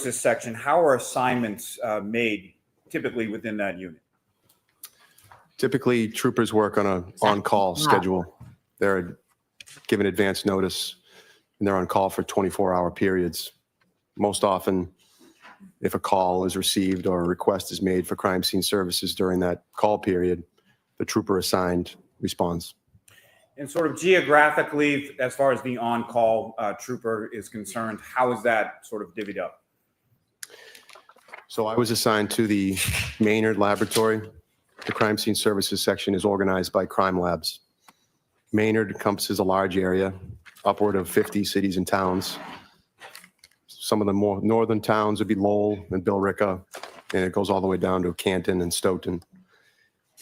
Services section, how are assignments made typically within that unit? Typically, troopers work on an on-call schedule. They're given advance notice, and they're on call for 24-hour periods. Most often, if a call is received or a request is made for crime scene services during that call period, the trooper assigned responds. And sort of geographically, as far as the on-call trooper is concerned, how is that sort of divvied up? So I was assigned to the Maynard Laboratory. The crime scene services section is organized by crime labs. Maynard encompasses a large area, upward of 50 cities and towns. Some of the more northern towns would be Lowell and Billerica, and it goes all the way down to Canton and Stoughton.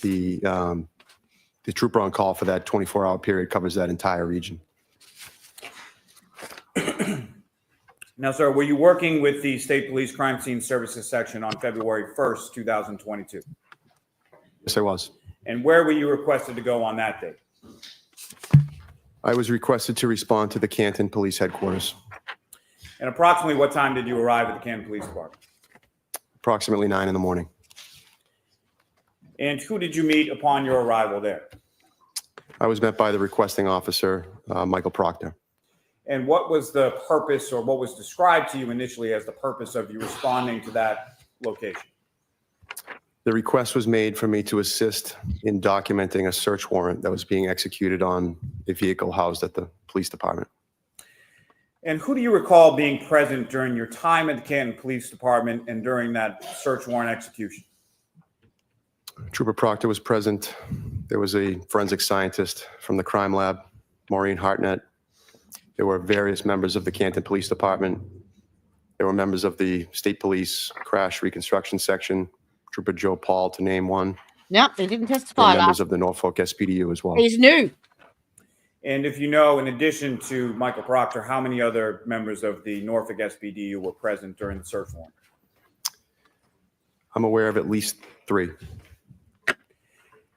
The trooper on call for that 24-hour period covers that entire region. Now, sir, were you working with the State Police Crime Scene Services section on February 1st, 2022? Yes, I was. And where were you requested to go on that date? I was requested to respond to the Canton Police Headquarters. And approximately what time did you arrive at the Canton Police Department? Approximately 9 in the morning. And who did you meet upon your arrival there? I was met by the requesting officer, Michael Proctor. And what was the purpose, or what was described to you initially as the purpose of you responding to that location? The request was made for me to assist in documenting a search warrant that was being executed on a vehicle housed at the police department. And who do you recall being present during your time at the Canton Police Department and during that search warrant execution? Trooper Proctor was present. There was a forensic scientist from the crime lab, Maureen Hartnett. There were various members of the Canton Police Department. There were members of the State Police Crash Reconstruction Section, Trooper Joe Paul, to name one. No, they didn't testify. And members of the Norfolk SPDU as well. He's new. And if you know, in addition to Michael Proctor, how many other members of the Norfolk SPDU were present during the search warrant? I'm aware of at least 3.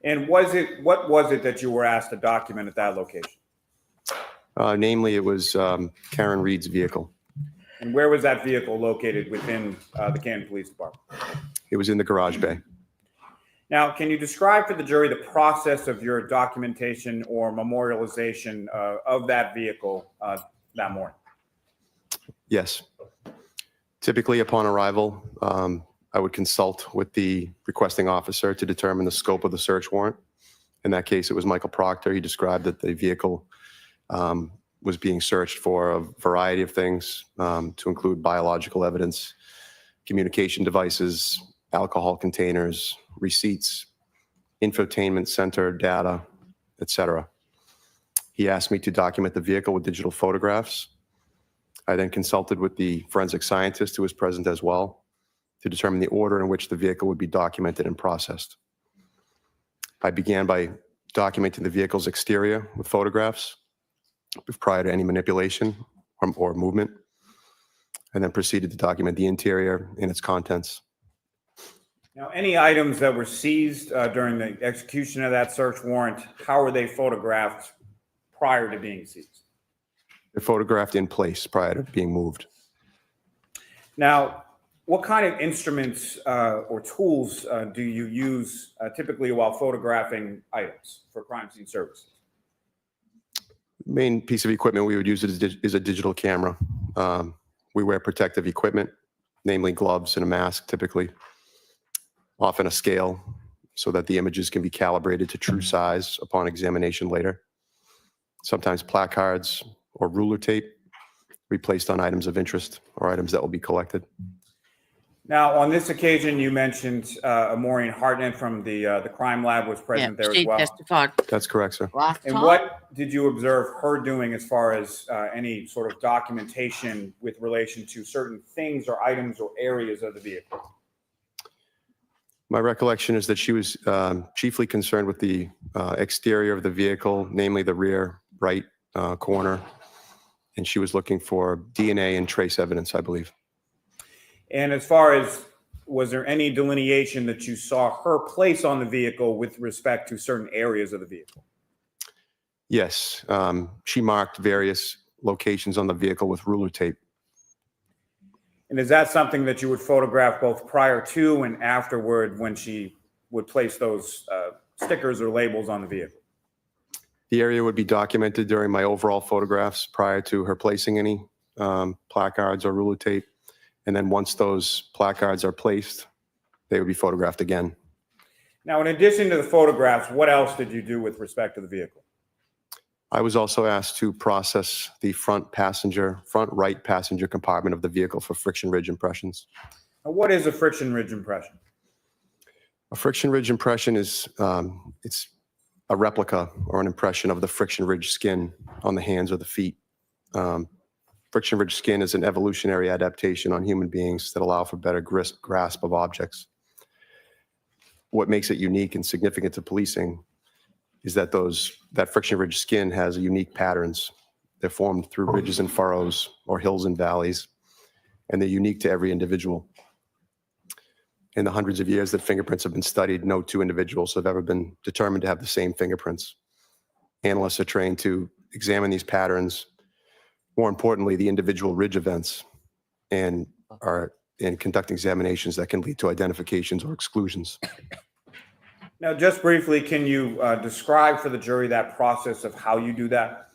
And what was it that you were asked to document at that location? Namely, it was Karen Reed's vehicle. And where was that vehicle located within the Canton Police Department? It was in the garage bay. Now, can you describe for the jury the process of your documentation or memorialization of that vehicle that morning? Yes. Typically, upon arrival, I would consult with the requesting officer to determine the scope of the search warrant. In that case, it was Michael Proctor. He described that the vehicle was being searched for a variety of things, to include biological evidence, communication devices, alcohol containers, receipts, infotainment center data, etc. He asked me to document the vehicle with digital photographs. I then consulted with the forensic scientist who was present as well to determine the order in which the vehicle would be documented and processed. I began by documenting the vehicle's exterior with photographs prior to any manipulation or movement, and then proceeded to document the interior and its contents. Now, any items that were seized during the execution of that search warrant, how were they photographed prior to being seized? They're photographed in place prior to being moved. Now, what kind of instruments or tools do you use typically while photographing items for crime scene services? The main piece of equipment we would use is a digital camera. We wear protective equipment, namely gloves and a mask typically, often a scale so that the images can be calibrated to true size upon examination later. Sometimes placards or ruler tape be placed on items of interest or items that will be collected. Now, on this occasion, you mentioned Maureen Hartnett from the crime lab was present there as well. Testified. That's correct, sir. And what did you observe her doing as far as any sort of documentation with relation to certain things or items or areas of the vehicle? My recollection is that she was chiefly concerned with the exterior of the vehicle, namely the rear right corner, and she was looking for DNA and trace evidence, I believe. And as far as, was there any delineation that you saw her place on the vehicle with respect to certain areas of the vehicle? Yes, she marked various locations on the vehicle with ruler tape. And is that something that you would photograph both prior to and afterward when she would place those stickers or labels on the vehicle? The area would be documented during my overall photographs prior to her placing any placards or ruler tape. And then once those placards are placed, they would be photographed again. Now, in addition to the photographs, what else did you do with respect to the vehicle? I was also asked to process the front right passenger compartment of the vehicle for friction ridge impressions. Now, what is a friction ridge impression? A friction ridge impression is it's a replica or an impression of the friction ridge skin on the hands or the feet. Friction ridge skin is an evolutionary adaptation on human beings that allow for better grasp of objects. What makes it unique and significant to policing is that that friction ridge skin has unique patterns. They're formed through ridges and furrows or hills and valleys, and they're unique to every individual. In the hundreds of years that fingerprints have been studied, no two individuals have ever been determined to have the same fingerprints. Analysts are trained to examine these patterns, more importantly, the individual ridge events, and conduct examinations that can lead to identifications or exclusions. Now, just briefly, can you describe for the jury that process of how you do that?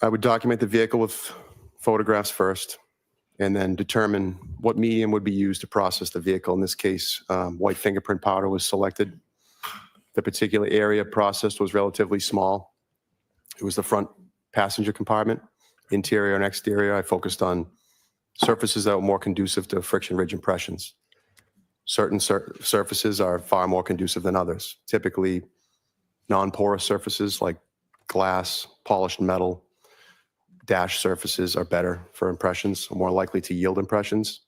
I would document the vehicle with photographs first, and then determine what medium would be used to process the vehicle. In this case, white fingerprint powder was selected. The particular area processed was relatively small. It was the front passenger compartment, interior and exterior. I focused on surfaces that were more conducive to friction ridge impressions. Certain surfaces are far more conducive than others. Typically, non-porous surfaces like glass, polished metal, dash surfaces are better for impressions, more likely to yield impressions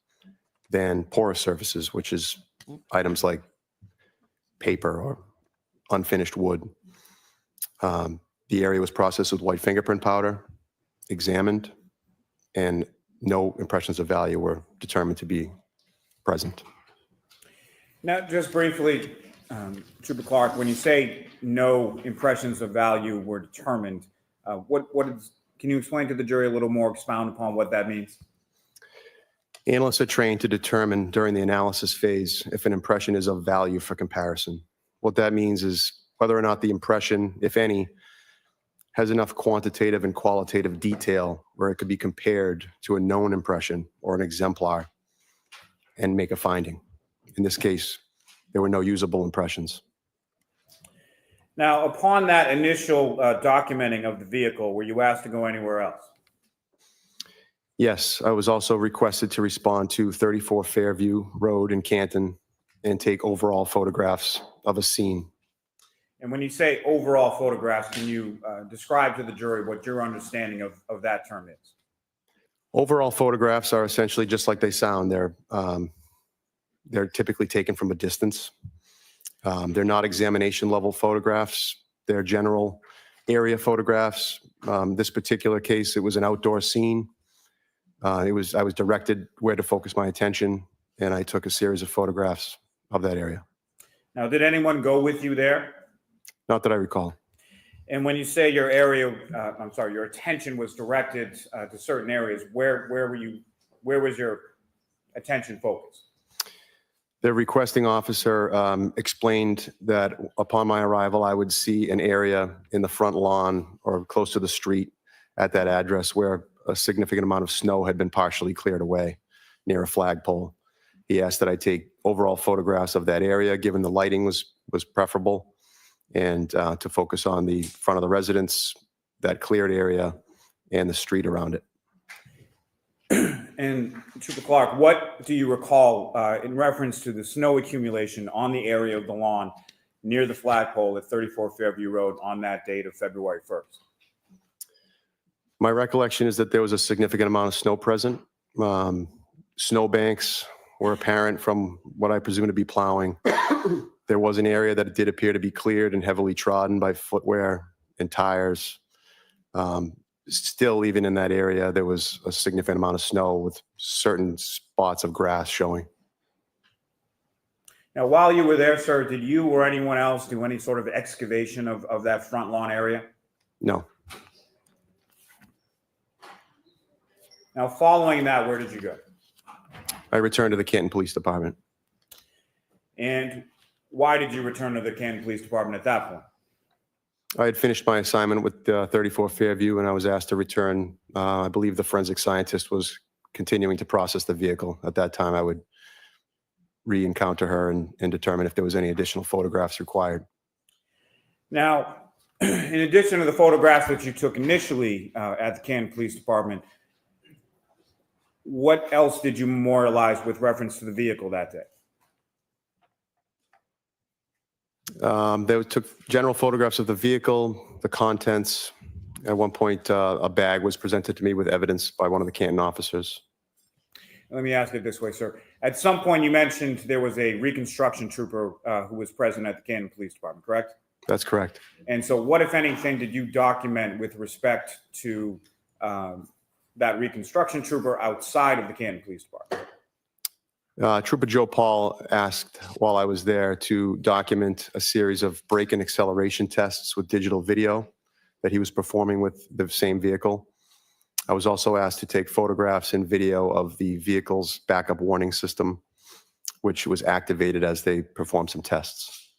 than porous surfaces, which is items like paper or unfinished wood. The area was processed with white fingerprint powder, examined, and no impressions of value were determined to be present. Now, just briefly, Trooper Clark, when you say no impressions of value were determined, can you explain to the jury a little more, expound upon what that means? Analysts are trained to determine during the analysis phase if an impression is of value for comparison. What that means is whether or not the impression, if any, has enough quantitative and qualitative detail where it could be compared to a known impression or an exemplar and make a finding. In this case, there were no usable impressions. Now, upon that initial documenting of the vehicle, were you asked to go anywhere else? Yes, I was also requested to respond to 34 Fairview Road in Canton and take overall photographs of a scene. And when you say overall photographs, can you describe to the jury what your understanding of that term is? Overall photographs are essentially just like they sound. They're typically taken from a distance. They're not examination level photographs. They're general area photographs. This particular case, it was an outdoor scene. I was directed where to focus my attention, and I took a series of photographs of that area. Now, did anyone go with you there? Not that I recall. And when you say your attention was directed to certain areas, where was your attention focused? The requesting officer explained that upon my arrival, I would see an area in the front lawn or close to the street at that address where a significant amount of snow had been partially cleared away near a flagpole. He asked that I take overall photographs of that area, given the lighting was preferable, and to focus on the front of the residence, that cleared area, and the street around it. And Trooper Clark, what do you recall in reference to the snow accumulation on the area of the lawn near the flagpole at 34 Fairview Road on that date of February 1st? My recollection is that there was a significant amount of snow present. Snow banks were apparent from what I presume to be plowing. There was an area that did appear to be cleared and heavily trodden by footwear and tires. Still, even in that area, there was a significant amount of snow with certain spots of grass showing. Now, while you were there, sir, did you or anyone else do any sort of excavation of that front lawn area? No. Now, following that, where did you go? I returned to the Canton Police Department. And why did you return to the Canton Police Department at that point? I had finished my assignment with 34 Fairview, and I was asked to return. I believe the forensic scientist was continuing to process the vehicle. At that time, I would re-encounter her and determine if there was any additional photographs required. Now, in addition to the photographs that you took initially at the Canton Police Department, what else did you memorialize with reference to the vehicle that day? They took general photographs of the vehicle, the contents. At one point, a bag was presented to me with evidence by one of the Canton officers. Let me ask it this way, sir. At some point, you mentioned there was a reconstruction trooper who was present at the Canton Police Department, correct? That's correct. And so what, if anything, did you document with respect to that reconstruction trooper outside of the Canton Police Department? Trooper Joe Paul asked while I was there to document a series of brake and acceleration tests with digital video that he was performing with the same vehicle. I was also asked to take photographs and video of the vehicle's backup warning system, which was activated as they performed some tests.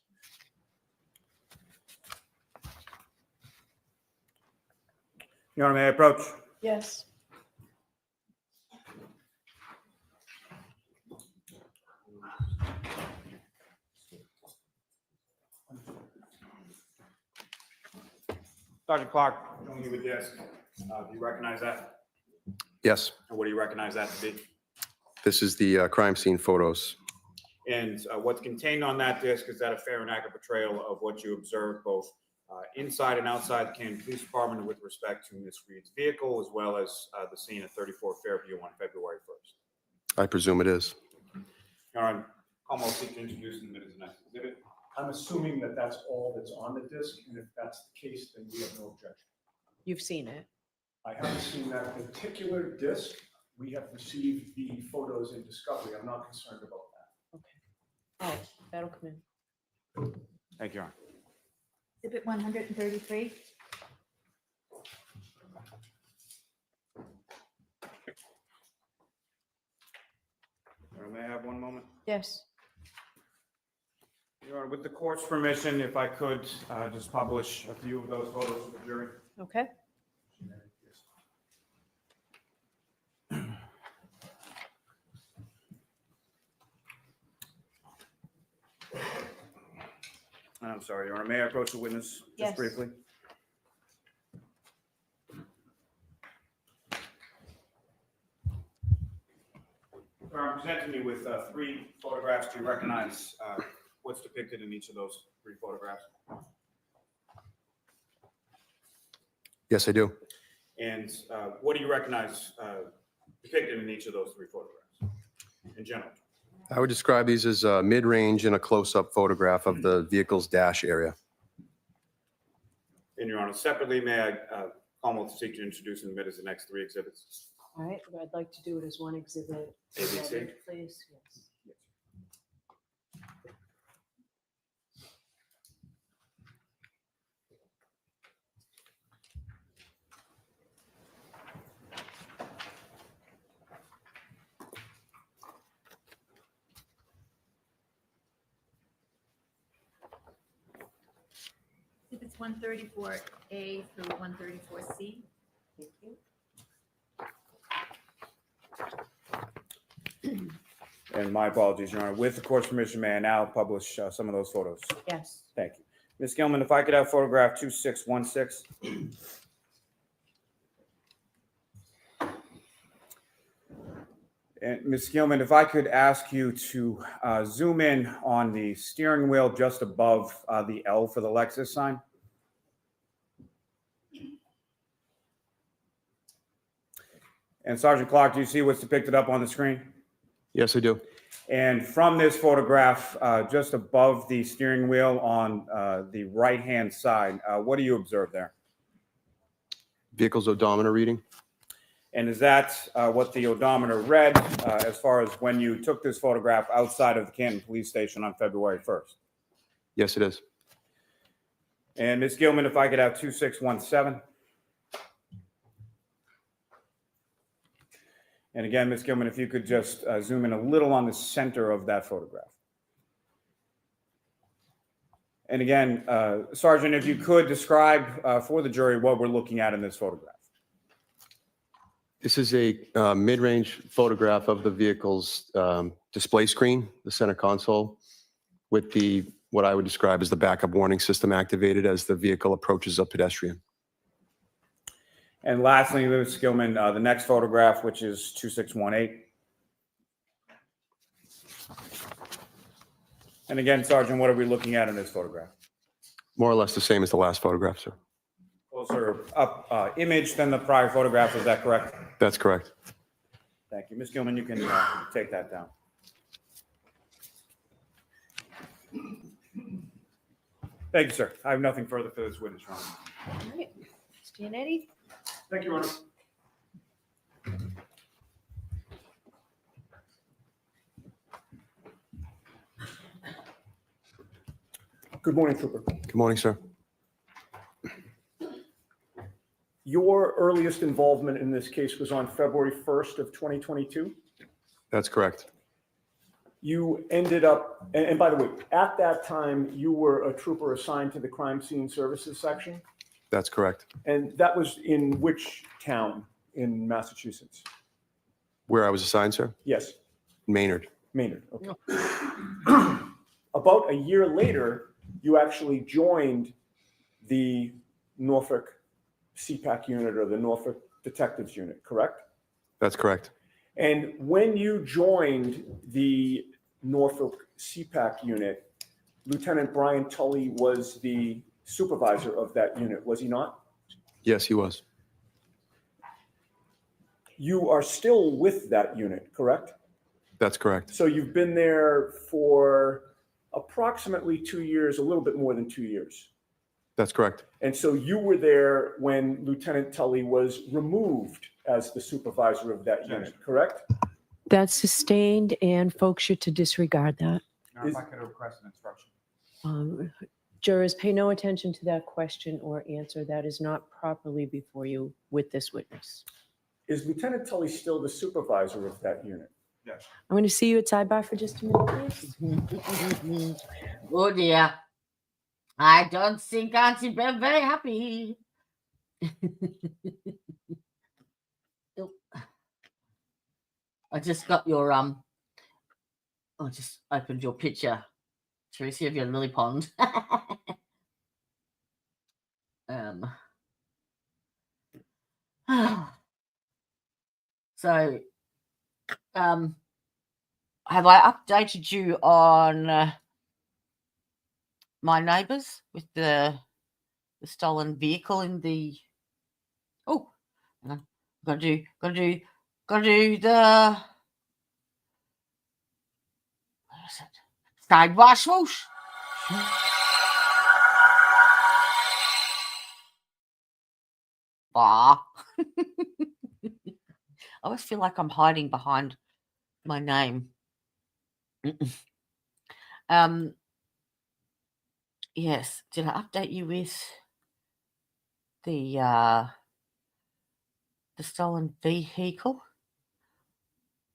Your Honor, may I approach? Yes. Sergeant Clark, showing you a disc. Do you recognize that? Yes, And what do you recognize that to be? this is the crime scene photos. And what's contained on that disc, is that a fair and accurate portrayal of what you observed both inside and outside the Canton Police Department with respect to Ms. Reed's vehicle, as well as the scene at 34 Fairview on February 1st? I presume it is. Your Honor, almost seek to introduce in the minutes the next exhibit. I'm assuming that that's all that's on the disc, and if that's the case, then we have no objection. You've seen it. I haven't seen that particular disc. We have received the photos in discovery. I'm not concerned about that. Okay. Oh, that'll come in. Thank you, Your Honor. Exhibit 133. Your Honor, may I have one moment? Yes. Your Honor, with the court's permission, if I could just publish a few of those photos for the jury. Okay. I'm sorry, Your Honor. May I approach the witness Yes. just briefly? Your Honor, presenting me with three photographs. Do you recognize what's depicted in each of those three photographs? Yes, I do. And what do you recognize depicted in each of those three photographs in general? I would describe these as a mid-range and a close-up photograph of the vehicle's dash area. And Your Honor, separately, may I almost seek to introduce and admit as the next three exhibits? All right. I'd like to do it as one exhibit. ABC? Please. Yes. Exhibits 134A through 134C. Thank you. And my apologies, Your Honor. With the court's permission, may I now publish some of those photos? Yes. Thank you. Ms. Gilman, if I could have photograph 2616. And Ms. Gilman, if I could ask you to zoom in on the steering wheel just above the L for the Lexus sign. And Sergeant Clark, do you see what's depicted up on the screen? Yes, I do. And from this photograph, just above the steering wheel on the right-hand side, what do you observe there? Vehicle's odometer reading? And is that what the odometer read as far as when you took this photograph outside of the Canton Police Station on February 1st? Yes, it is. And Ms. Gilman, if I could have 2617. And again, Ms. Gilman, if you could just zoom in a little on the center of that photograph. And again, Sergeant, if you could describe for the jury what we're looking at in this photograph. This is a mid-range photograph of the vehicle's display screen, the center console, with what I would describe as the backup warning system activated as the vehicle approaches a pedestrian. And lastly, Ms. Gilman, the next photograph, which is 2618. And again, Sergeant, what are we looking at in this photograph? More or less the same as the last photograph, sir. Closer up image than the prior photograph, is that correct? That's correct. Thank you. Ms. Gilman, you can take that down. Thank you, sir. I have nothing further for this witness, Your Honor. All right. Mr. Giannetti? Thank you, Your Honor. Good morning, Trooper. Good morning, sir. Your earliest involvement in this case was on February 1st of 2022. That's correct. You ended up, and by the way, at that time, you were a trooper assigned to the crime scene services section, That's correct. and that was in which town in Massachusetts? Where I was assigned, sir? Yes, Maynard. Maynard. Okay. About a year later, you actually joined the Norfolk CPAC unit or the Norfolk Detectives Unit, correct? That's correct. And when you joined the Norfolk CPAC unit, Lieutenant Brian Tully was the supervisor of that unit, was he not? Yes, he was. You are still with that unit, correct? That's correct. So you've been there for approximately 2 years, a little bit more than 2 years. That's correct. And so you were there when Lieutenant Tully was removed as the supervisor of that unit, correct? That's sustained, and folks are to disregard that. Now, if I could request an instruction. Jurors, pay no attention to that question or answer. That is not properly before you with this witness. Is Lieutenant Tully still the supervisor of that unit? Yes. I'm going to see you at sidebar for just a minute, please. Oh dear. I don't think Auntie Bev very happy. Oh. I just got your I just opened your picture, Teresa, of your lily pond. So have I updated you on my neighbours with the stolen vehicle in the? Oh, hang on. Gotta do the. Where is it? Sidewalk swoosh. Ah. I always feel like I'm hiding behind my name. Yes. Did I update you with the stolen vehicle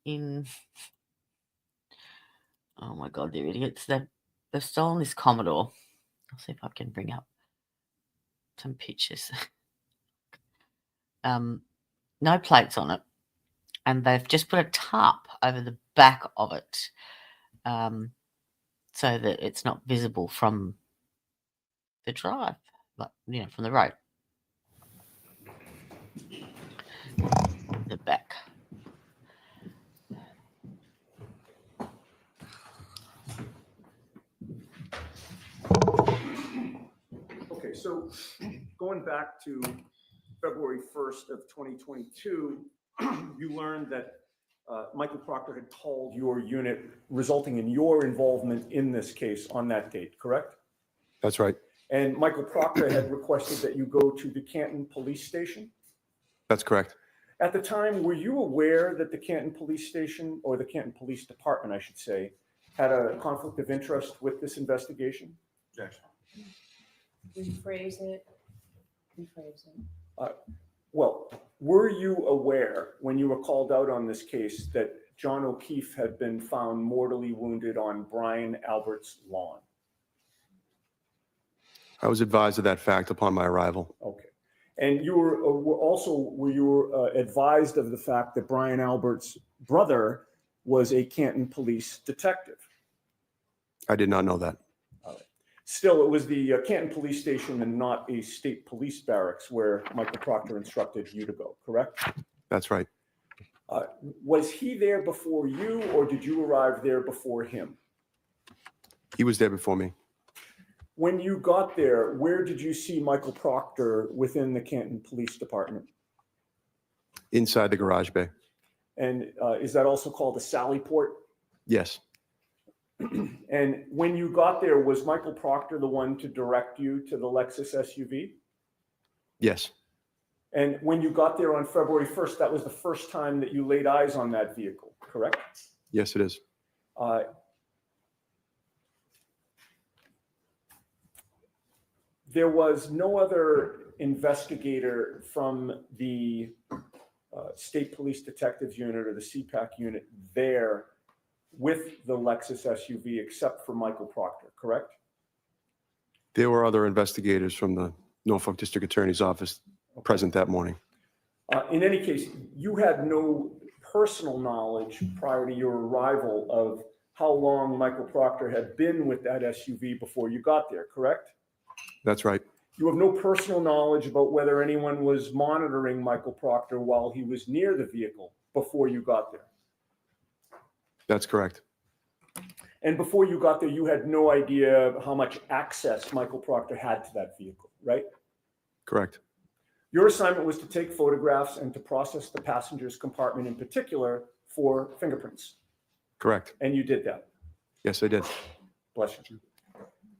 in? Oh my God, they're idiots. They've stolen this Commodore. I'll see if I can bring up some pictures. No plates on it, and they've just put a tarp over the back of it, so that it's not visible from the drive, like, from the road. The back. Okay, so going back to February 1st of 2022, you learned that Michael Proctor had called your unit, resulting in your involvement in this case on that date, correct? That's right. And Michael Proctor had requested that you go to the Canton Police Station. That's correct. At the time, were you aware that the Canton Police Station, or the Canton Police Department, I should say, had a conflict of interest with this investigation? Yes. Rephrase it. Well, Were you aware when you were called out on this case that John O'Keefe had been found mortally wounded on Brian Albert's lawn? I was advised of that fact upon my arrival. Okay. And you were you advised of the fact that Brian Albert's brother was a Canton police detective? I did not know that. Still, it was the Canton Police Station and not a state police barracks where Michael Proctor instructed you to go, correct? That's right. Was he there before you, or did you arrive there before him? He was there before me. When you got there, where did you see Michael Proctor within the Canton Police Department? Inside the garage bay. And is that also called a sally port? Yes. And when you got there, was Michael Proctor the one to direct you to the Lexus SUV? Yes. And when you got there on February 1st, that was the first time that you laid eyes on that vehicle, correct? Yes, it is. There was no other investigator from the State Police Detectives Unit or the CPAC unit there with the Lexus SUV except for Michael Proctor, correct? There were other investigators from the Norfolk District Attorney's Office present that morning. In any case, you had no personal knowledge prior to your arrival of how long Michael Proctor had been with that SUV before you got there, correct? That's right. You have no personal knowledge about whether anyone was monitoring Michael Proctor while he was near the vehicle before you got there. That's correct. And before you got there, you had no idea how much access Michael Proctor had to that vehicle, right? Correct. Your assignment was to take photographs and to process the passenger's compartment in particular for fingerprints. Correct. And you did that. Yes, I did. Bless you.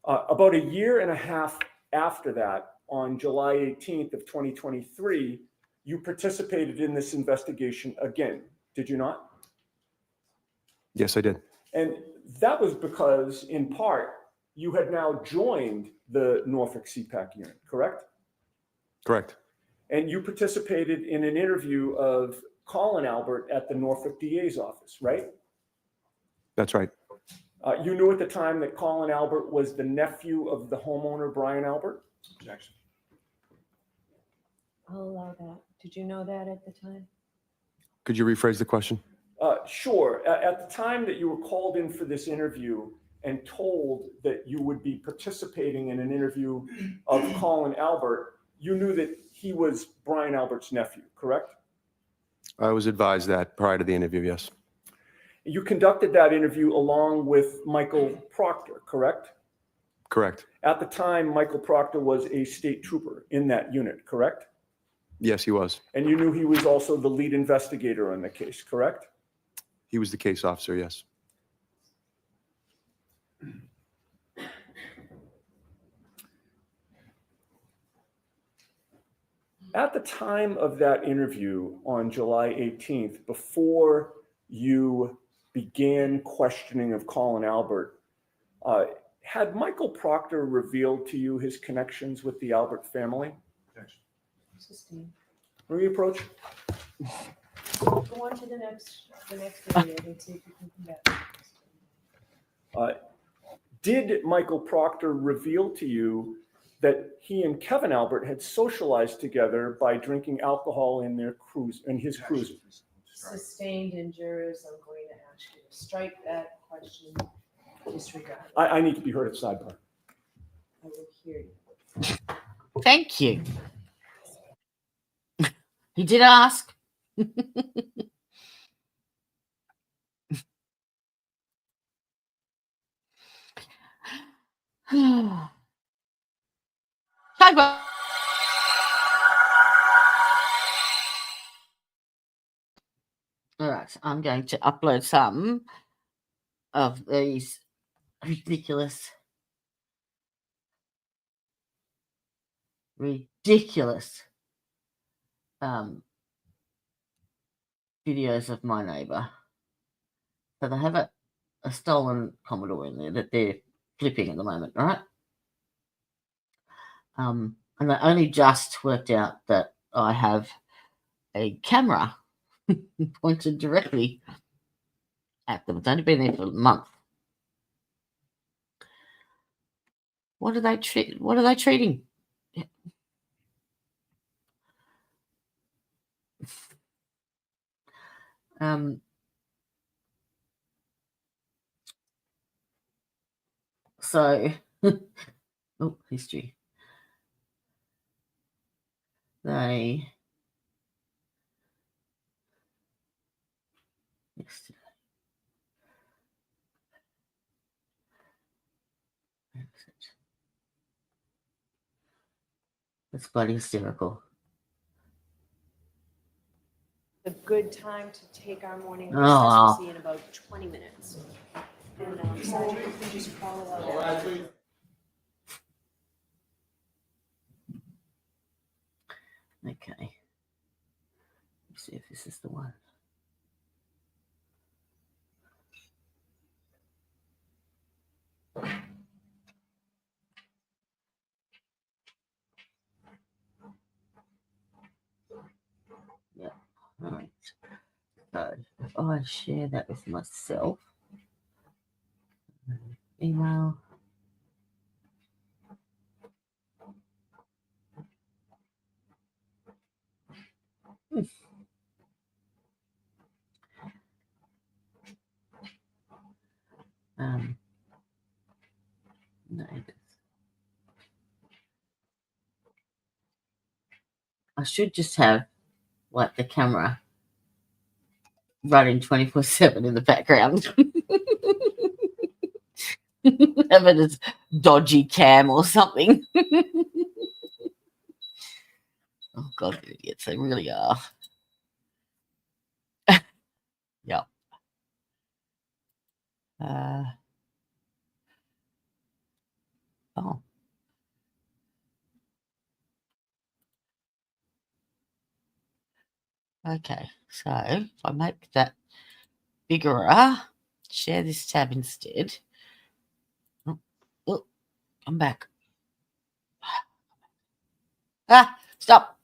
About a year and a half after that, on July 18th of 2023, you participated in this investigation again, did you not? Yes, I did. And that was because, in part, you had now joined the Norfolk CPAC unit, correct? Correct. And you participated in an interview of Colin Albert at the Norfolk DA's office, right? That's right. You knew at the time that Colin Albert was the nephew of the homeowner, Brian Albert? Objection. I'll allow that. Did you know that at the time? Could you rephrase the question? Sure. At the time that you were called in for this interview and told that you would be participating in an interview of Colin Albert, you knew that he was Brian Albert's nephew, correct? I was advised that prior to the interview, yes. You conducted that interview along with Michael Proctor, correct? Correct. At the time, Michael Proctor was a state trooper in that unit, correct? Yes, he was. And you knew he was also the lead investigator on the case, correct? He was the case officer, yes. At the time of that interview on July 18th, before you began questioning of Colin Albert, had Michael Proctor revealed to you his connections with the Albert family? Objection. Sustained. When we approach? Go on to the next area and see if you can come back. Did Michael Proctor reveal to you that he and Kevin Albert had socialized together by drinking alcohol in his cruiser? Sustained and jurors, I'm going to ask you to strike that question, disregard. I need to be heard at sidebar. I will hear you. Thank you. He did ask. Sidebar. All right, I'm going to upload some of these ridiculous videos of my neighbor. So they have a stolen Commodore in there that they're flipping at the moment, right? And they only just worked out that I have a camera pointed directly at them. It's only been there for a month. What are they treating? So, oh, history. They yesterday. That's bloody hysterical. A good time to take our morning Oh, recess. wow. We'll see you in about 20 minutes. And Sandra, you can just follow up. Okay. Let's see if this is the one. Yeah. All right. So if I share that with myself, email. No, I should just have like the camera running 24/7 in the background. Have it as dodgy cam or something. Oh god, they're idiots, they really are. Yep. Oh. Okay, so if I make that bigger, share this tab instead. Oh, I'm back. Stop.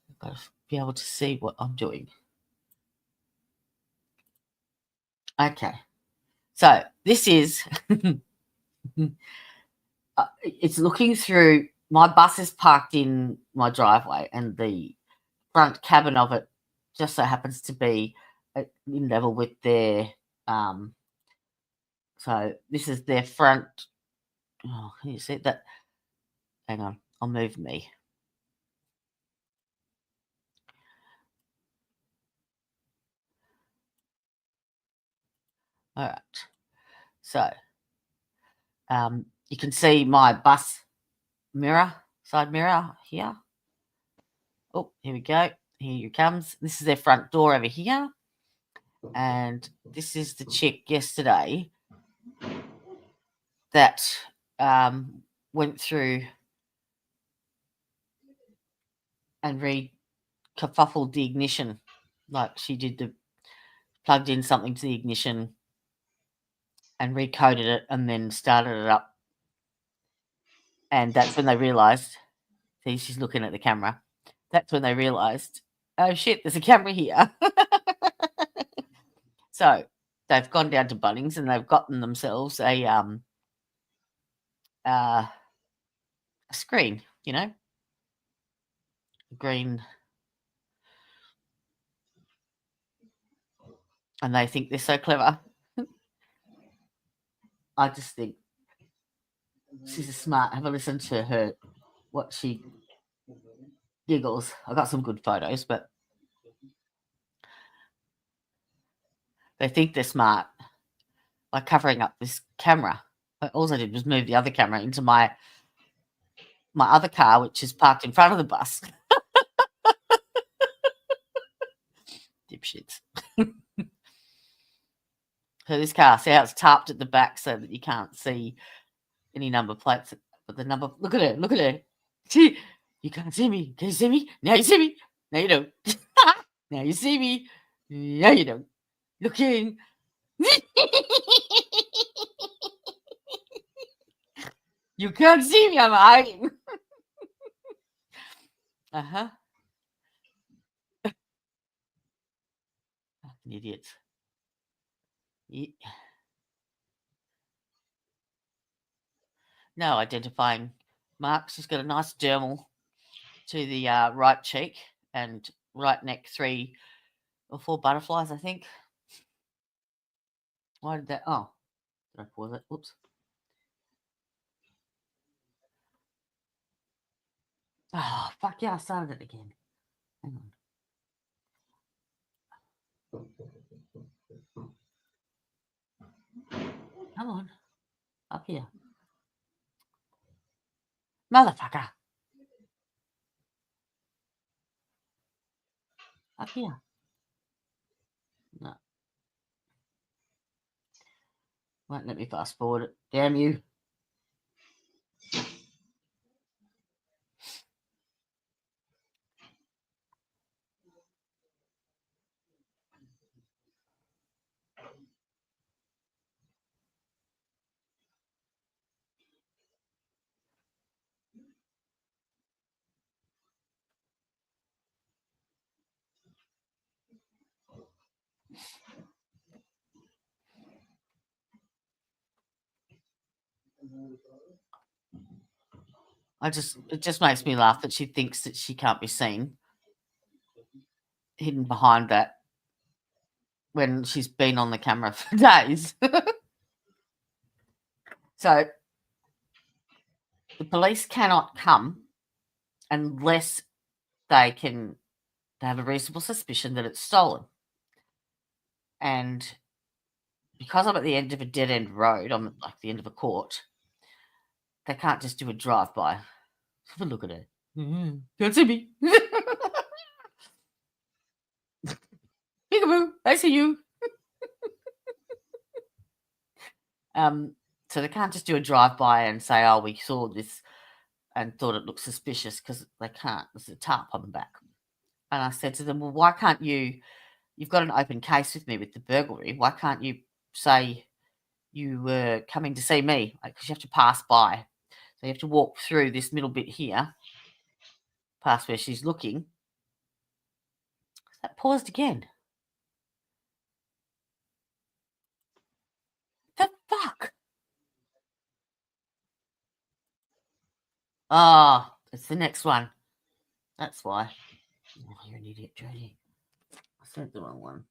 I've got to be able to see what I'm doing. Okay, so this is, it's looking through, my bus is parked in my driveway and the front cabin of it just so happens to be in level with their, so this is their front, oh, can you see that? Hang on, I'll move me. All right, so you can see my bus mirror, side mirror here. Oh, here we go. Here it comes. This is their front door over here. And this is the chick yesterday that went through and kerfuffled the ignition. Like she did plugged in something to the ignition and recoded it and then started it up. And that's when they realized, see, she's looking at the camera. That's when they realized, oh shit, there's a camera here. So they've gone down to Bunnings and they've gotten themselves a screen, you know, green. And they think they're so clever. I just think she's smart. Have a listen to her, what she giggles. I got some good photos, but they think they're smart by covering up this camera. But all I did was move the other camera into my other car, which is parked in front of the bus. Dipshits. So this car, see how it's tarped at the back so that you can't see any number plates. But the number, look at her. See, you can't see me. Can you see me? Now you see me. Now you don't. Now you see me. Now you don't. Looking. You can't see me. I'm hiding. Uh-huh. Fucking idiots. No identifying marks. She's got a nice dermal to the right cheek and right neck, 3 or 4 butterflies, I think. Why did that? Oh, did I pause it? Whoops. Oh, fuck yeah, I started it again. Hang on. Come on. Up here. Motherfucker. Up here. No. Won't let me fast forward it. Damn you. It just makes me laugh that she thinks that she can't be seen, hidden behind that, when she's been on the camera for days. So the police cannot come unless they have a reasonable suspicion that it's stolen. And because I'm at the end of a dead end road, I'm at like the end of a court, they can't just do a drive-by. Have a look at it. Can't see me. Peekaboo, I see you. So they can't just do a drive-by and say, oh, we saw this and thought it looked suspicious, because they can't. There's a tarp on the back. And I said to them, well, why can't you've got an open case with me with the burglary. Why can't you say you were coming to see me? Because you have to pass by. So you have to walk through this middle bit here, past where she's looking. That paused again. The fuck? Ah, it's the next one. That's why. Oh, you're an idiot, Jodie. I sent the wrong one.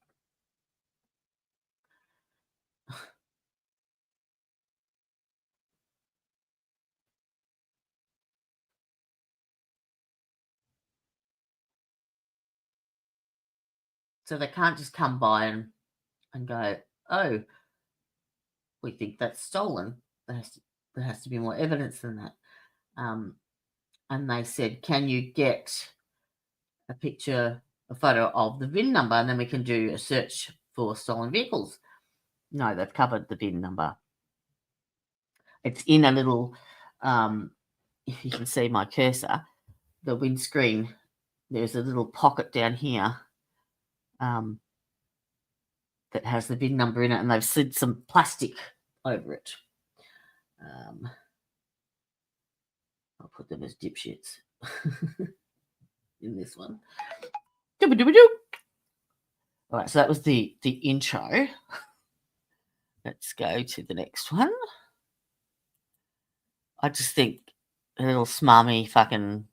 So they can't just come by and go, oh, we think that's stolen. There has to be more evidence than that. And they said, can you get a photo of the VIN number, and then we can do a search for stolen vehicles? No, they've covered the VIN number. It's in a little, if you can see my cursor, the windscreen, there's a little pocket down here that has the VIN number in it, and they've slid some plastic over it. I'll put them as dipshits in this one. All right, so that was the intro. Let's go to the next one. I just think a little smarmy fucking...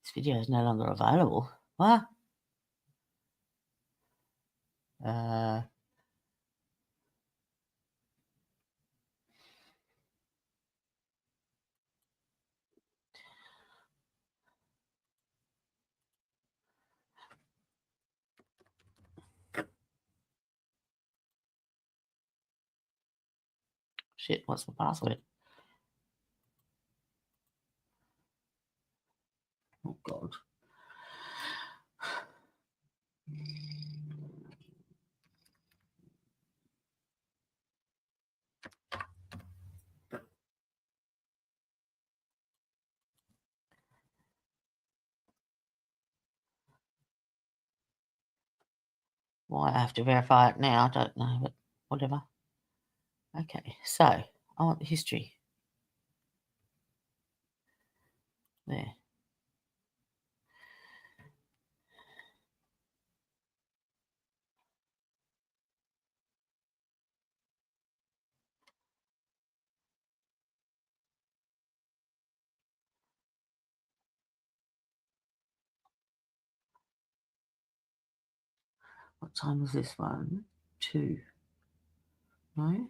This video is no longer available. What? Shit, what's my password? Oh, God. Why I have to verify it now, I don't know, but whatever. Okay, so I want the history. There. What time was this one? 2. No?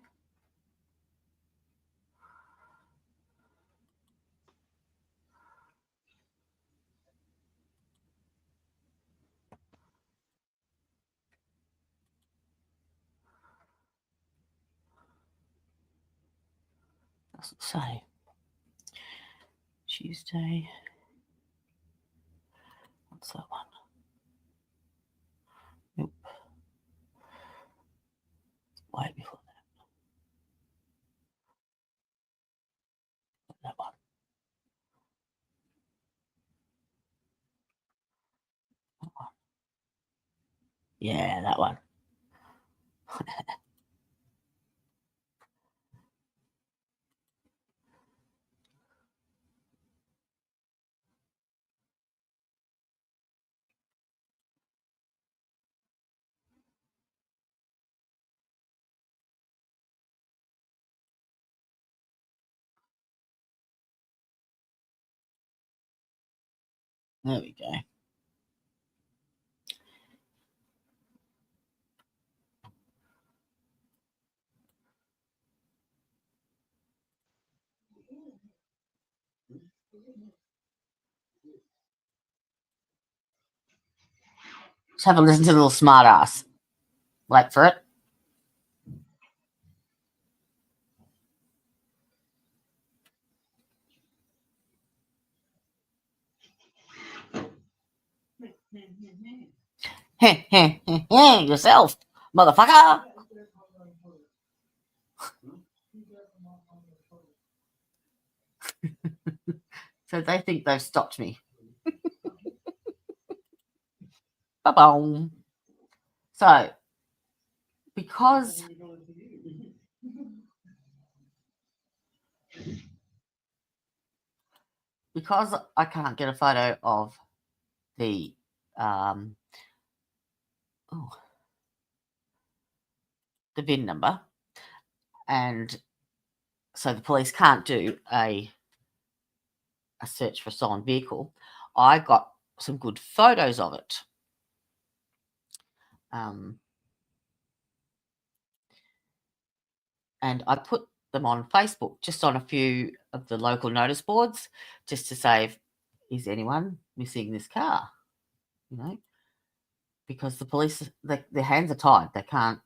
Doesn't say. Tuesday. What's that one? Nope. Way before that. That one. That one. Yeah, that one. There we go. Let's have a listen to the little smart ass. Wait for it. Yourself, motherfucker. So they think they've stopped me. Ba-boom. So, because I can't get a photo of the the VIN number, and so the police can't do a search for a stolen vehicle, I got some good photos of it. And I put them on Facebook, just on a few of the local notice boards, just to say, is anyone missing this car? You know, because the police, their hands are tied. They can't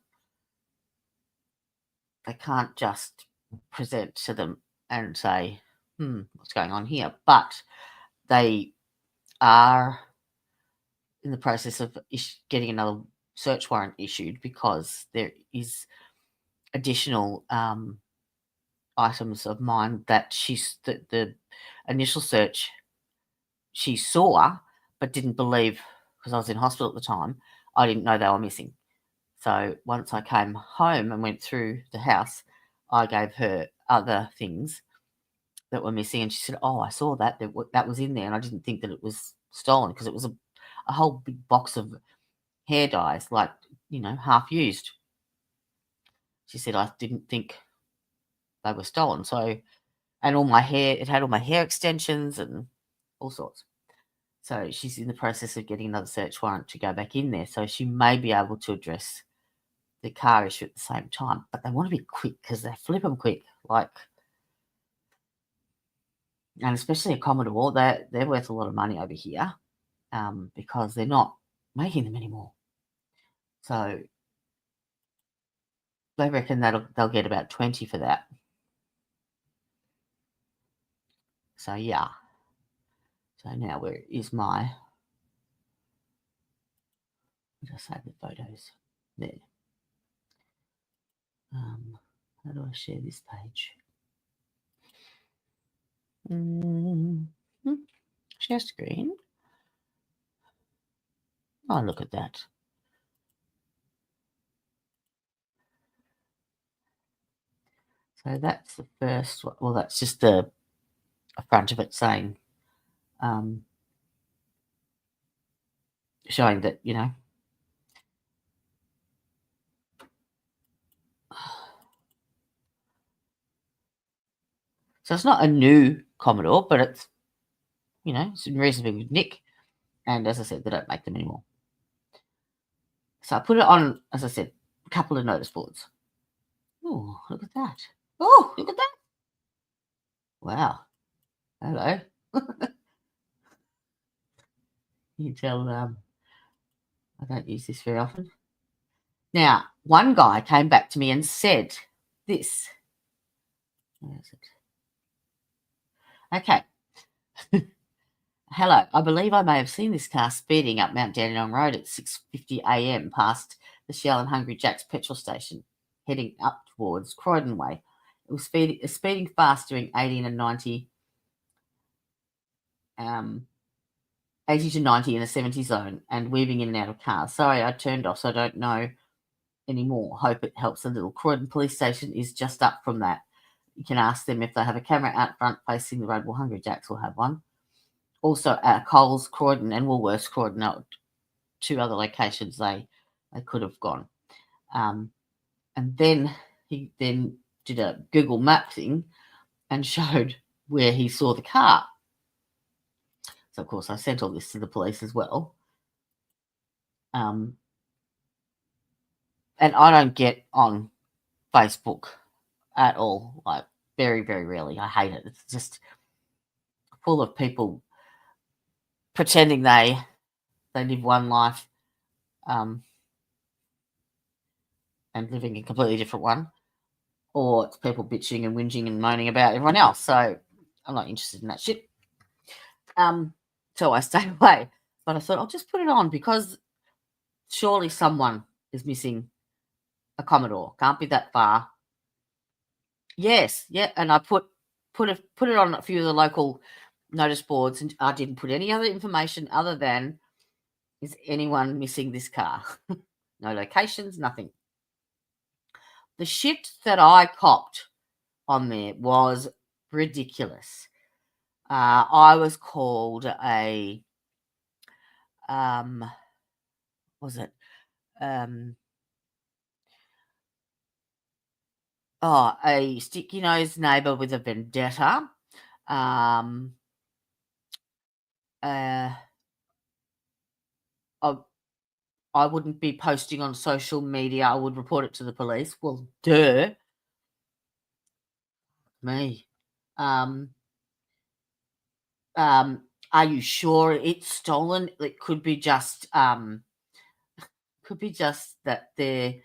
just present to them and say, what's going on here? But they are in the process of getting another search warrant issued, because there is additional items of mine that the initial search she saw but didn't believe, because I was in hospital at the time. I didn't know they were missing. So once I came home and went through the house, I gave her other things that were missing, and she said, oh, I saw that was in there, and I didn't think that it was stolen, because it was a whole big box of hair dyes, like, half used. She said, I didn't think they were stolen. So, and all my hair, it had all my hair extensions and all sorts. So she's in the process of getting another search warrant to go back in there. So she may be able to address the car issue at the same time. But they want to be quick, because they flip them quick. And especially a Commodore, they're worth a lot of money over here, because they're not making them anymore. So they reckon they'll get about 20 for that. So yeah. So now where is my... Did I save the photos? There. How do I share this page? Share screen. Oh, look at that. So that's the first one. Well, that's just the front of it saying showing that, so it's not a new Commodore, but it's, it's in reasonably good nick. And as I said, they don't make them anymore. So I put it on, as I said, a couple of notice boards. Oh, look at that. Oh, look at that. Wow. Hello. You can tell I don't use this very often. Now, one guy came back to me and said this. Where is it? Okay. Hello. I believe I may have seen this car speeding up Mount Dandenong Road at 6:50 a.m. past the Shell and Hungry Jack's petrol station, heading up towards Croydon Way. It was speeding fast doing 80 and 90, 80 to 90 in a 70 zone and weaving in and out of cars. Sorry, I turned off, so I don't know anymore. Hope it helps a little. Croydon Police Station is just up from that. You can ask them if they have a camera out front facing the road. Well, Hungry Jack's will have one. Also, at Coles, Croydon, and Woolworths, Croydon, are two other locations they could have gone. And then he then did a Google Map thing and showed where he saw the car. So, of course, I sent all this to the police as well. And I don't get on Facebook at all. Like, very, very rarely. I hate it. It's just full of people pretending they live one life and living a completely different one, or it's people bitching and whinging and moaning about everyone else. So I'm not interested in that shit. So I stayed away. But I thought I'll just put it on because surely someone is missing a Commodore. Can't be that far. Yes, yeah, and I put it on a few of the local notice boards, and I didn't put any other information other than, is anyone missing this car? No locations, nothing. The shit that I copped on there was ridiculous. I was called a a sticky-nosed neighbour with a vendetta. I wouldn't be posting on social media. I would report it to the police. Well, duh. Me. Are you sure it's stolen? It could be just that they're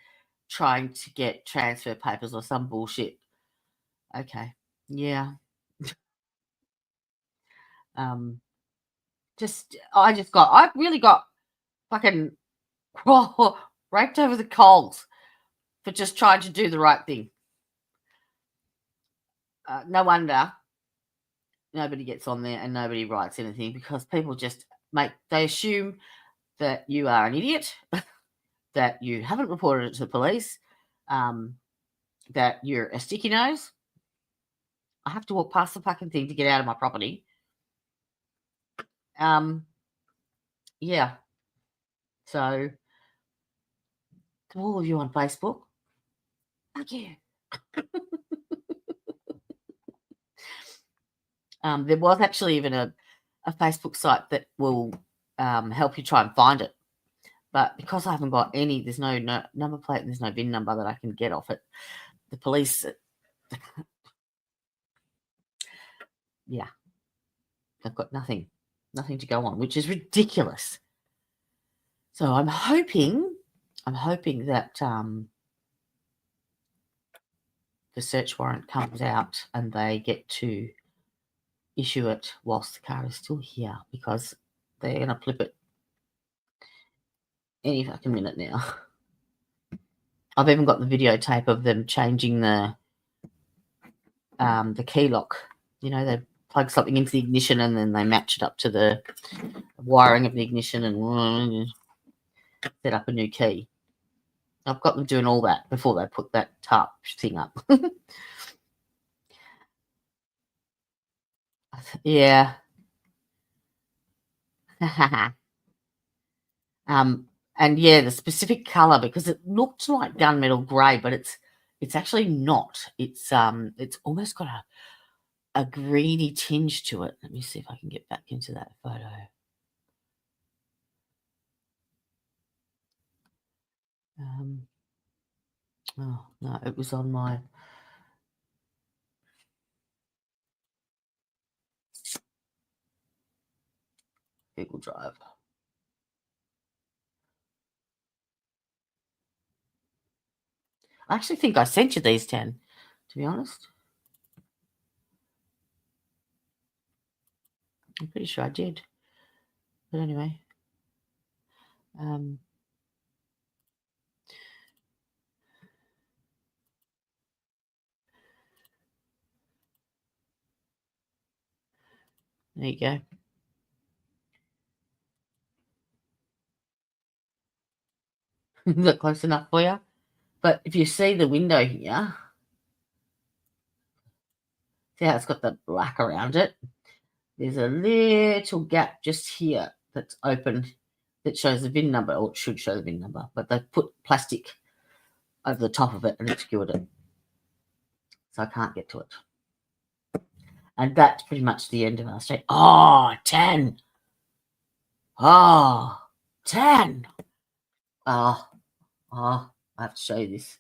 trying to get transfer papers or some bullshit. Okay. Yeah. I really got fucking raked over the coals for just trying to do the right thing. No wonder nobody gets on there and nobody writes anything, because people just they assume that you are an idiot, that you haven't reported it to the police, that you're a sticky nose. I have to walk past the fucking thing to get out of my property. Yeah. So, to all of you on Facebook, fuck you. There was actually even a Facebook site that will help you try and find it. But because I haven't got any, there's no number plate and there's no VIN number that I can get off it. The police, yeah, they've got nothing to go on, which is ridiculous. So I'm hoping that the search warrant comes out and they get to issue it whilst the car is still here, because they're going to flip it any fucking minute now. I've even got the videotape of them changing the key lock. They plug something into the ignition and then they match it up to the wiring of the ignition and set up a new key. I've got them doing all that before they put that tarp thing up. Yeah. And yeah, the specific color, because it looked like gunmetal gray, but it's actually not. It's almost got a greeny tinge to it. Let me see if I can get back into that photo. Oh no, it was on my Google Drive. I actually think I sent you these 10, to be honest. I'm pretty sure I did. But anyway. There you go. Is that close enough for you? But if you see the window here, see how it's got the black around it? There's a little gap just here that's open that shows the VIN number, or it should show the VIN number, but they've put plastic over the top of it and obscured it. So I can't get to it. And that's pretty much the end of our state. Oh, 10. Oh, 10. Oh, I have to show you this.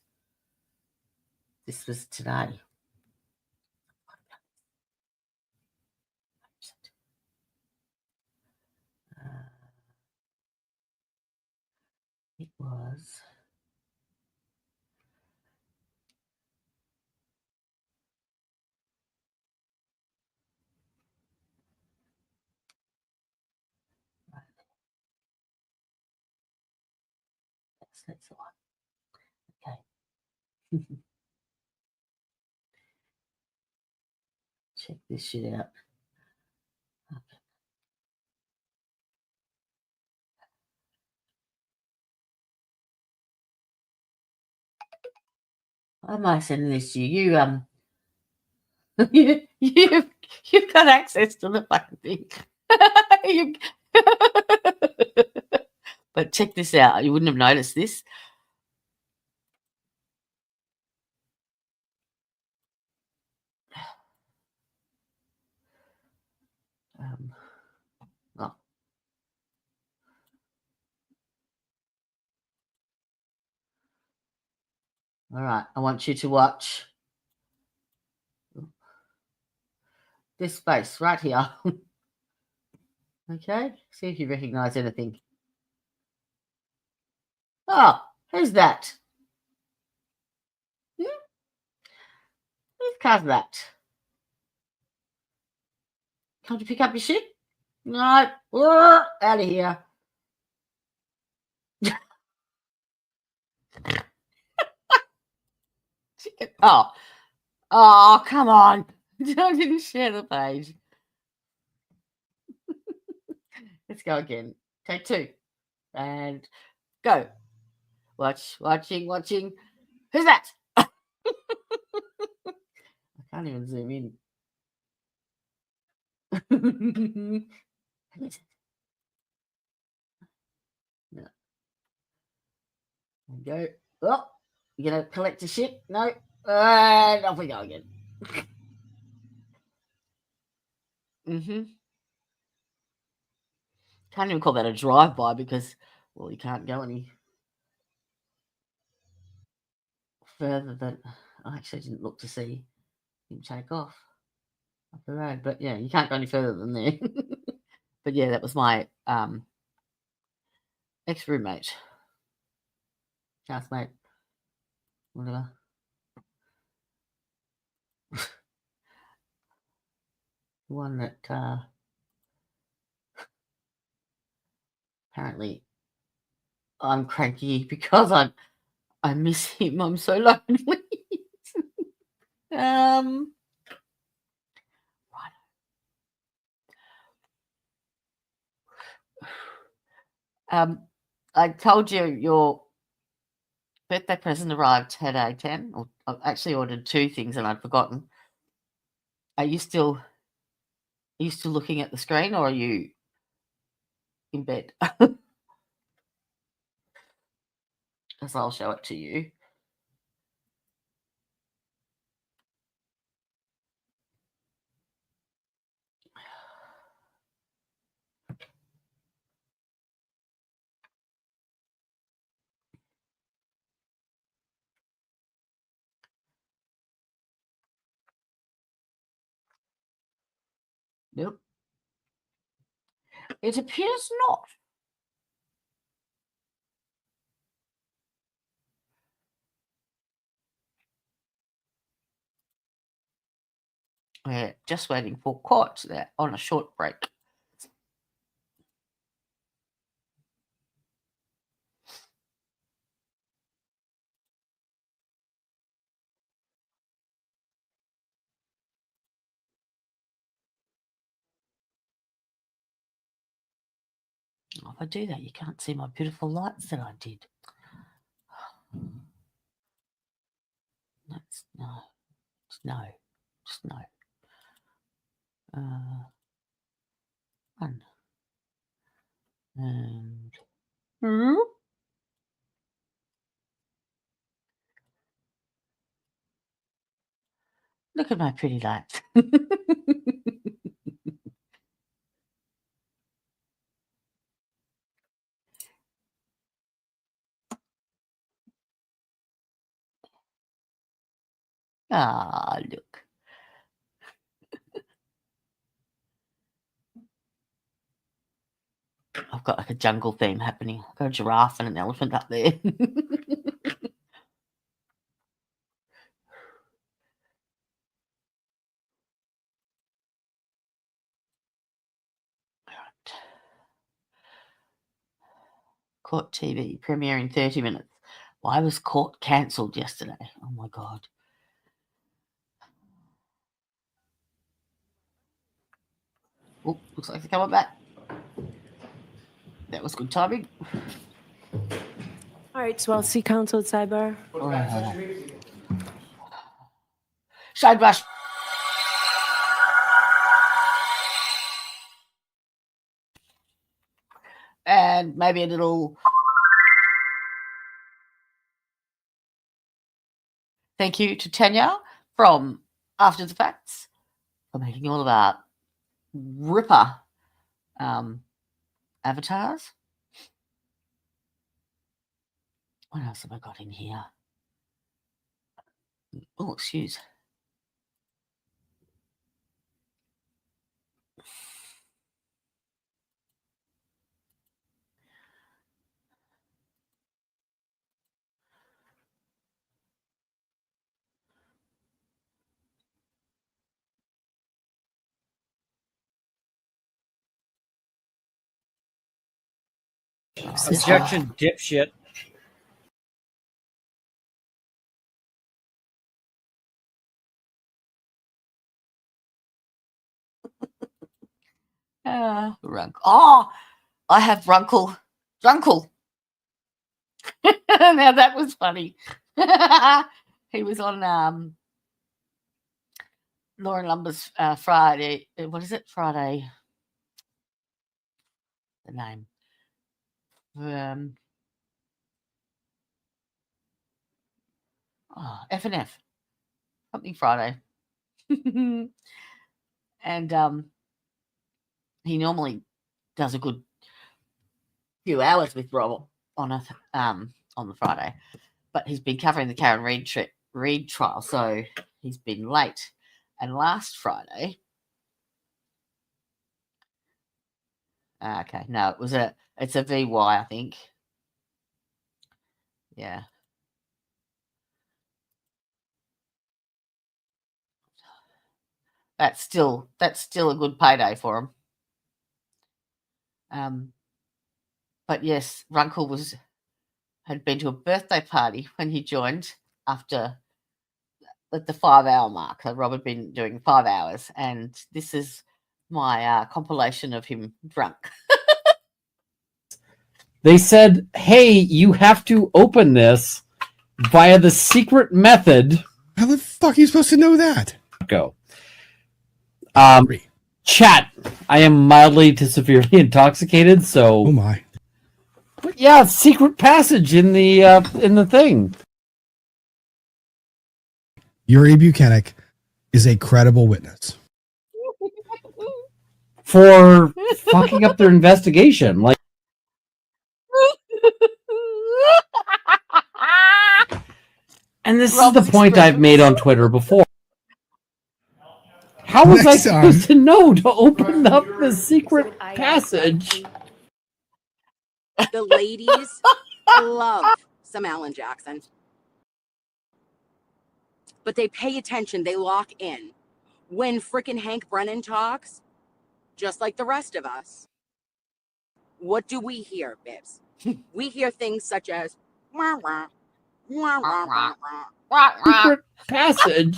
This was today. It was. That's the one. Okay. Check this shit out. Okay. Why am I sending this to you? You've got access to the fucking thing. But check this out. You wouldn't have noticed this. Oh. All right. I want you to watch this space right here. Okay. See if you recognize anything. Oh, who's that? Whose car's that? Can't you pick up your shit? No. Out of here. Oh, come on. I didn't share the page. Let's go again. Take 2. And go. Watching. Who's that? I can't even zoom in. No. Go. Oh, you gonna collect the shit? No. And off we go again. Can't even call that a drive-by because, well, you can't go any further than. I actually didn't look to see him take off up the road, but yeah, you can't go any further than there. But yeah, that was my ex-roommate, housemate, whatever. The one that apparently I'm cranky because I miss him. I'm so lonely. I told you your birthday present arrived today, 10. Or I actually ordered 2 things and I'd forgotten. Are you still looking at the screen, or are you in bed. Because I'll show it to you. Nope. It appears not. We're just waiting for court. They're on a short break. Oh, if I do that, you can't see my beautiful lights that I did. That's no. No. Just no. One. And look at my pretty lights. Ah, look. I've got like a jungle theme happening. I've got a giraffe and an elephant up there. Court TV premiere in 30 minutes. Why was court cancelled yesterday? Oh my God. Oh, looks like they're coming back. That was good timing. All right, so I'll see counsel at sidebar. Side rush. And maybe a little thank you to Tanya from After the Facts for making all of our ripper avatars. What else have I got in here? Oh, excuse. Objection, dipshit. Oh, I have Runkle. Drunkle. Now that was funny. He was on Lauren Lumber's Friday. What is it? Friday. The name. F&F. Something Friday. And he normally does a good few hours with Rob on the Friday, but he's been covering the Karen Reid trial, so he's been late. And last Friday, okay, no, it's a VY, I think. Yeah. That's still a good payday for him. But yes, Runkle had been to a birthday party when he joined after at the 5-hour mark. So Rob had been doing 5 hours, and this is my compilation of him drunk. They said, hey, you have to open this via the secret method. How the fuck are you supposed to know that? Go. Chat. I am mildly to severely intoxicated, so Oh my. but yeah, secret passage in the thing. Yuri Buchanan is a credible witness. For fucking up their investigation. Like, and this Rob's is the point I've expressions. made on Twitter before. How was I Next time. supposed to know to open up the secret passage? The ladies love some Alan Jackson. But they pay attention, they lock in. When frickin' Hank Brennan talks, just like the rest of us, what do we hear, Bibbs? We hear things such as wah, wah, wah, wah, wah, wah. Secret passage.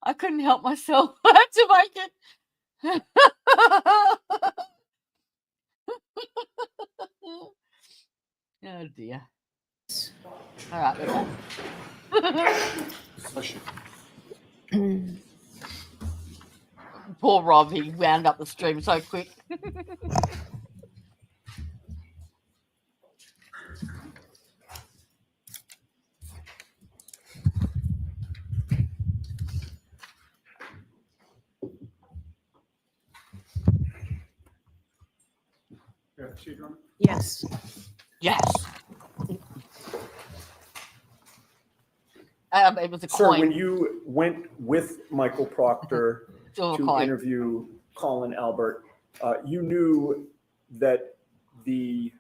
I couldn't help myself. I had to make it. Oh dear. All right, we're on. Poor Rob, he wound up the stream so quick. Yeah, proceed, Your Honor. Yes. Yes. It was a Sir, coin. when you went with Michael Proctor Still a to coin. interview Colin Albert, you knew that the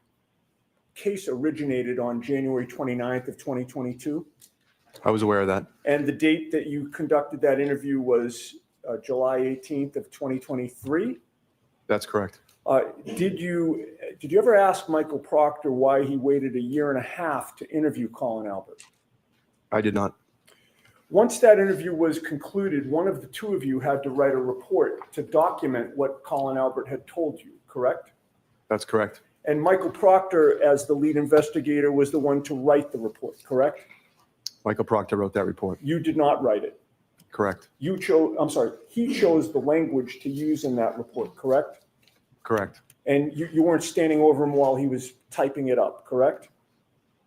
case originated on January 29th of 2022, I was aware of that. and the date that you conducted that interview was July 18th of 2023. That's correct. Did you ever ask Michael Proctor why he waited a year and a half to interview Colin Albert? I did not. Once that interview was concluded, one of the two of you had to write a report to document what Colin Albert had told you, correct? That's correct. And Michael Proctor, as the lead investigator, was the one to write the report, correct? Michael Proctor wrote that report. You did not write it. Correct. He chose the language to use in that report, correct? Correct. And you weren't standing over him while he was typing it up, correct?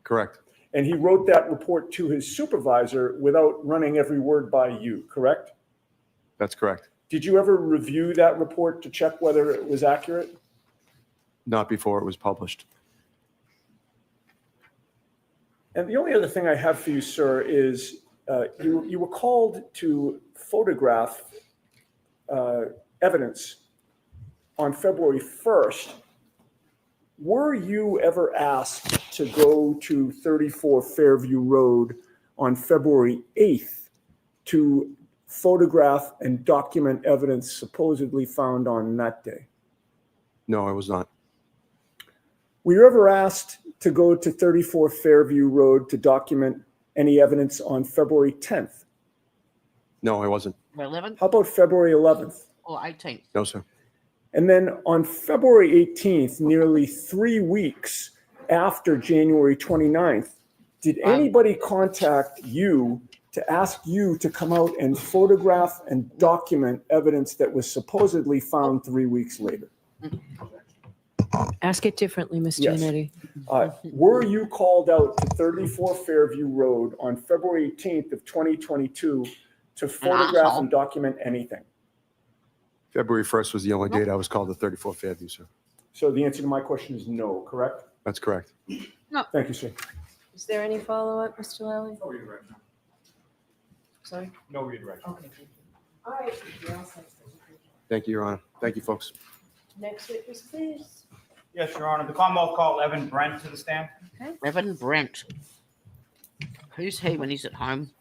Correct. And he wrote that report to his supervisor without running every word by you, correct? That's correct. Did you ever review that report to check whether it was accurate? Not before it was published. And the only other thing I have for you, sir, is you were called to photograph evidence on February 1st. Were you ever asked to go to 34 Fairview Road on February 8th to photograph and document evidence supposedly found on that day? No, I was not. Were you ever asked to go to 34 Fairview Road to document any evidence on February 10th? No, I wasn't. 11th How about February 11th? or 18th? No, sir. And then on February 18th, nearly 3 weeks after January 29th, did anybody contact you to ask you to come out and photograph and document evidence that was supposedly found 3 weeks later? Ask it differently, Mr. Yes. Yannetti. Were you called out to 34 Fairview Road on February 18th of 2022 to photograph asshole. and document anything? February 1st was the only date I was called to 34 Fairview, sir. So the answer to my question is no, correct? That's correct. Thank you, sir. Is there any follow-up, Mr. Lally? No redirection. Sorry? No redirection. Okay. All right. Thank you, Your Honor. Thank you, folks. Next witness, please. Yes, Your Honor. The Commonwealth called Evan Brent to the stand. Reverend Brent. Who's he when he's at home?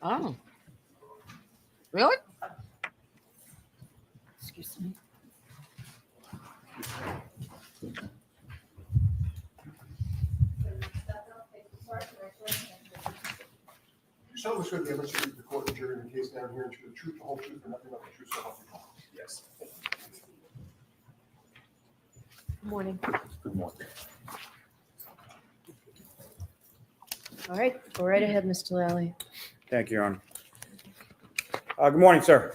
Oh. Really? Excuse me. You solemnly swear the evidence you give the court and jury in the case down here and to the truth, the whole truth, and nothing but the truth, so help you God. Yes. Good morning. Good morning. All right, go right ahead, Mr. Lally. Thank you, Your Honor. Good morning, sir.